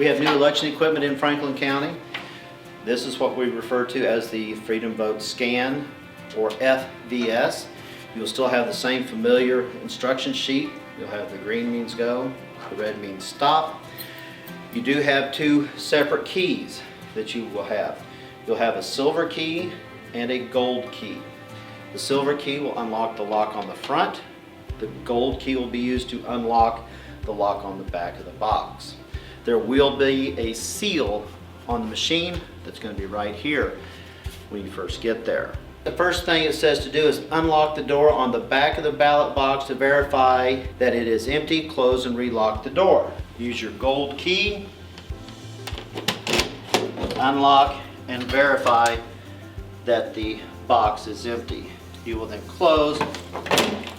We have new election equipment in Franklin County. This is what we refer to as the Freedom Vote Scan, or FVS. You'll still have the same familiar instruction sheet. You'll have the green means go, the red means stop. You do have two separate keys that you will have. You'll have a silver key and a gold key. The silver key will unlock the lock on the front. The gold key will be used to unlock the lock on the back of the box. There will be a seal on the machine that's going to be right here when you first get there. The first thing it says to do is unlock the door on the back of the ballot box to verify that it is empty. Close and relock the door. Use your gold key, unlock and verify that the box is empty. You will then close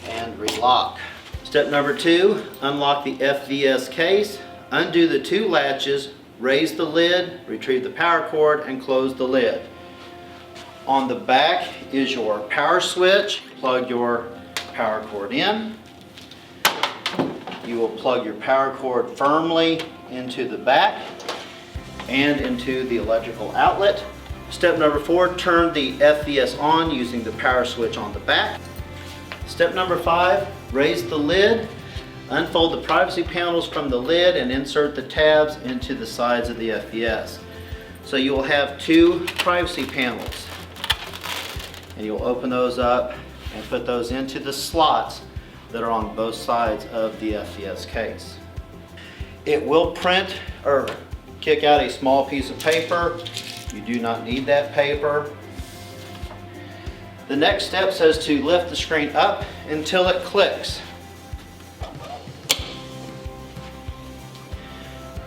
and relock. Step number 2, unlock the FVS case, undo the two latches, raise the lid, retrieve the power cord, and close the lid. On the back is your power switch. Plug your power cord in. You will plug your power cord firmly into the back and into the electrical outlet. Step number 4, turn the FVS on using the power switch on the back. Step number 5, raise the lid, unfold the privacy panels from the lid and insert the tabs into the sides of the FVS. So you will have two privacy panels, and you'll open those up and put those into the slots that are on both sides of the FVS case. It will print or kick out a small piece of paper. You do not need that paper. The next step says to lift the screen up until it clicks.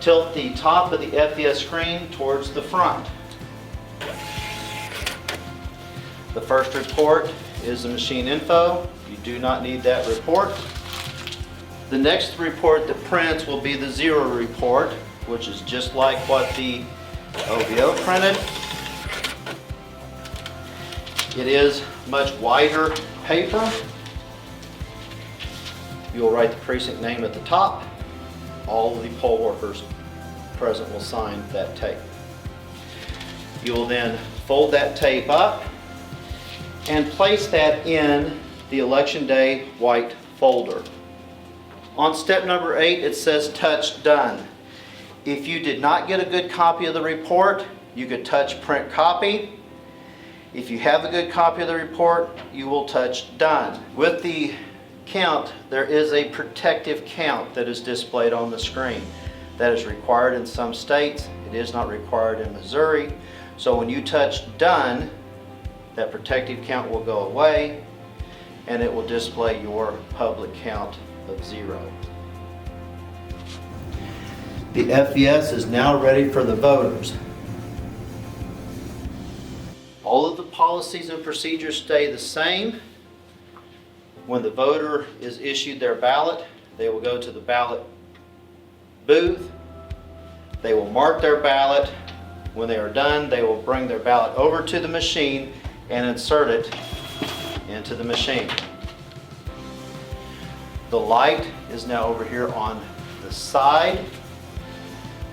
Tilt the top of the FVS screen towards the front. The first report is the machine info. You do not need that report. The next report that prints will be the 0 report, which is just like what the OVO printed. It is much wider paper. You will write the precinct name at the top. All of the poll workers present will sign that tape. You will then fold that tape up and place that in the election day white folder. On step number 8, it says touch done. If you did not get a good copy of the report, you could touch print copy. If you have a good copy of the report, you will touch done. With the count, there is a protective count that is displayed on the screen. That is required in some states. It is not required in Missouri. So when you touch done, that protective count will go away and it will display your public count of 0. The FVS is now ready for the voters. All of the policies and procedures stay the same. When the voter is issued their ballot, they will go to the ballot booth. They will mark their ballot. When they are done, they will bring their ballot over to the machine and insert it into the machine. The light is now over here on the side.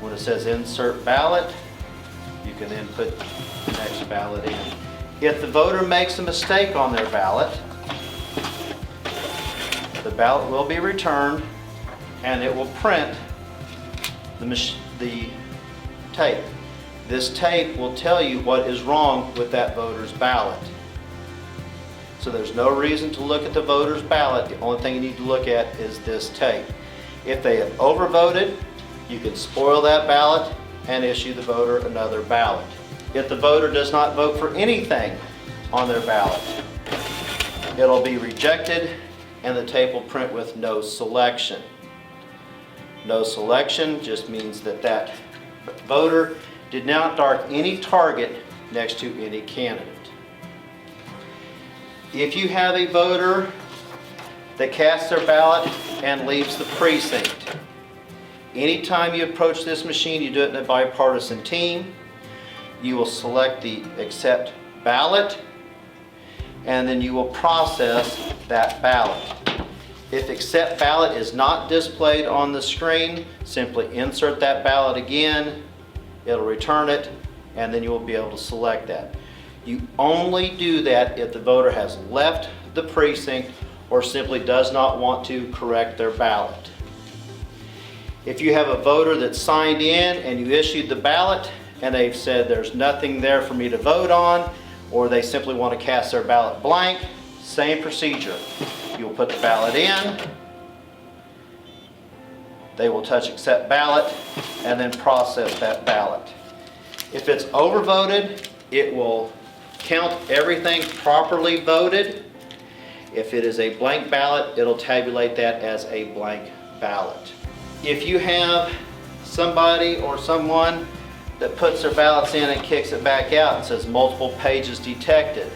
When it says insert ballot, you can then put the next ballot in. If the voter makes a mistake on their ballot, the ballot will be returned and it will print the tape. This tape will tell you what is wrong with that voter's ballot. So there's no reason to look at the voter's ballot. The only thing you need to look at is this tape. If they have overvoted, you can spoil that ballot and issue the voter another ballot. If the voter does not vote for anything on their ballot, it'll be rejected and the tape will print with no selection. No selection just means that that voter did not mark any target next to any candidate. If you have a voter that casts their ballot and leaves the precinct, anytime you approach this machine, you do it in a bipartisan team. You will select the accept ballot and then you will process that ballot. If accept ballot is not displayed on the screen, simply insert that ballot again, it'll return it, and then you will be able to select that. You only do that if the voter has left the precinct or simply does not want to correct their ballot. If you have a voter that signed in and you issued the ballot and they've said there's nothing there for me to vote on, or they simply want to cast their ballot blank, same procedure. You'll put the ballot in, they will touch accept ballot, and then process that ballot. If it's overvoted, it will count everything properly voted. If it is a blank ballot, it'll tabulate that as a blank ballot. If you have somebody or someone that puts their ballots in and kicks it back out and says multiple pages detected,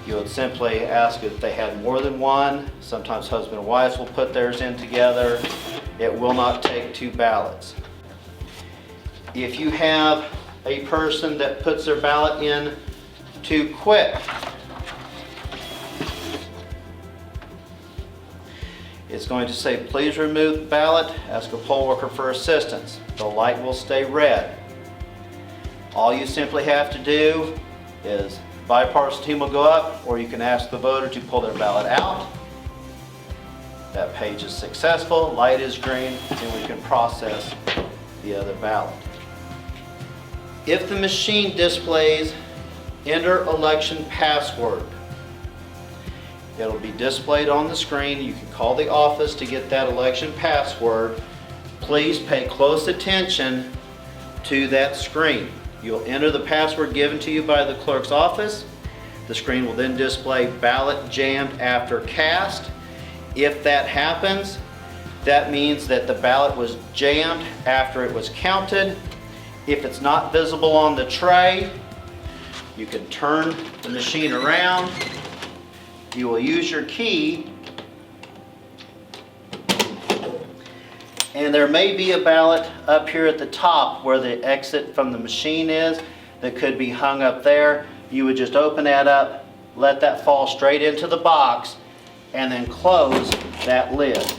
you would simply ask if they had more than one. Sometimes husband and wives will put theirs in together. It will not take 2 ballots. If you have a person that puts their ballot in too quick, it's going to say, please remove the ballot, ask a poll worker for assistance. The light will stay red. All you simply have to do is bipartisan team will go up, or you can ask the voter to pull their ballot out. That page is successful, light is green, and we can process the other ballot. If the machine displays enter election password, it'll be displayed on the screen. You can call the office to get that election password. Please pay close attention to that screen. You'll enter the password given to you by the clerk's office. The screen will then display ballot jammed after cast. If that happens, that means that the ballot was jammed after it was counted. If it's not visible on the tray, you can turn the machine around. You will use your key, and there may be a ballot up here at the top where the exit from the machine is that could be hung up there. You would just open that up, let that fall straight into the box, and then close that lid.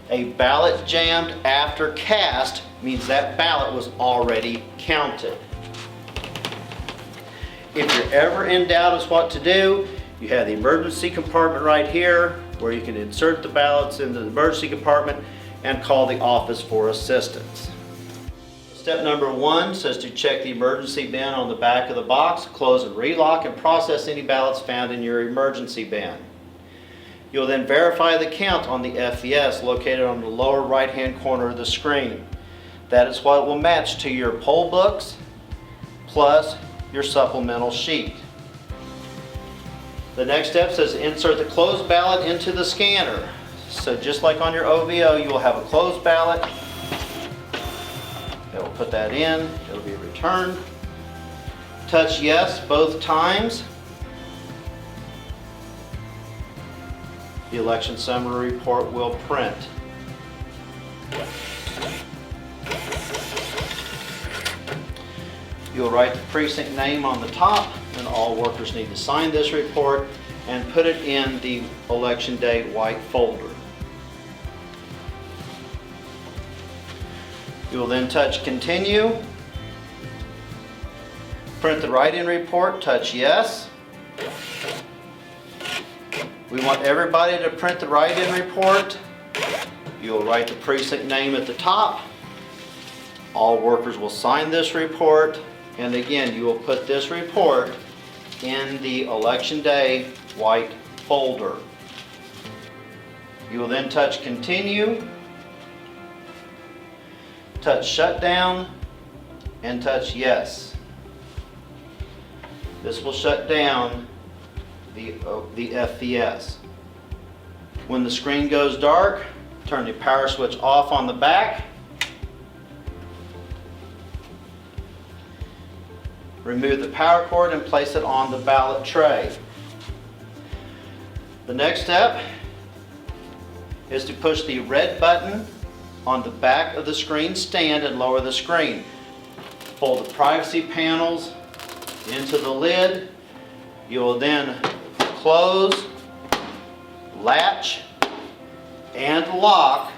A ballot jammed after cast means that ballot was already counted. If you're ever in doubt as what to do, you have the emergency compartment right here where you can insert the ballots into the emergency compartment and call the office for assistance. Step number 1 says to check the emergency bin on the back of the box, close and relock, and process any ballots found in your emergency bin. You'll then verify the count on the FVS located on the lower right-hand corner of the screen. That is what will match to your poll books plus your supplemental sheet. The next step says insert the closed ballot into the scanner. So just like on your OVO, you will have a closed ballot. It will put that in, it'll be returned. Touch yes both times. The election summary report will print. You'll write the precinct name on the top, and all workers need to sign this report and put it in the election day white folder. You will then touch continue, print the write-in report, touch yes. We want everybody to print the write-in report. You'll write the precinct name at the top. All workers will sign this report, and again, you will put this report in the election day white folder. You will then touch continue, touch shutdown, and touch yes. This will shut down the FVS. When the screen goes dark, turn the power switch off on the back. Remove the power cord and place it on the ballot tray. The next step is to push the red button on the back of the screen stand and lower the screen. Pull the privacy panels into the lid. You will then close, latch, and lock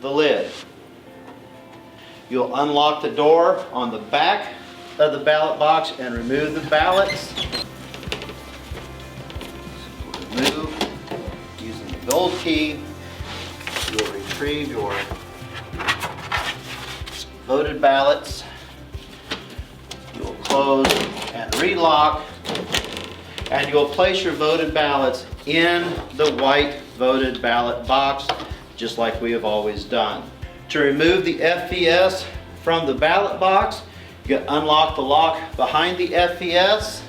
the lid. You'll unlock the door on the back of the ballot box and remove the ballots. Remove using the gold key. You'll retrieve your voted ballots. You'll close and relock, and you'll place your voted ballots in the white voted ballot box, just like we have always done. To remove the FVS from the ballot box, you unlock the lock behind the FVS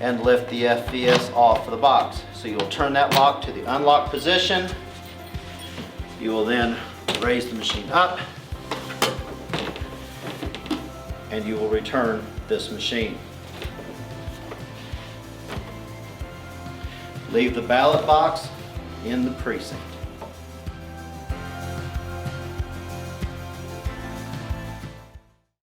and lift the FVS off of the box. So you'll turn that lock to the unlocked position. You will then raise the machine up and you will return this machine. Leave the ballot box in the precinct.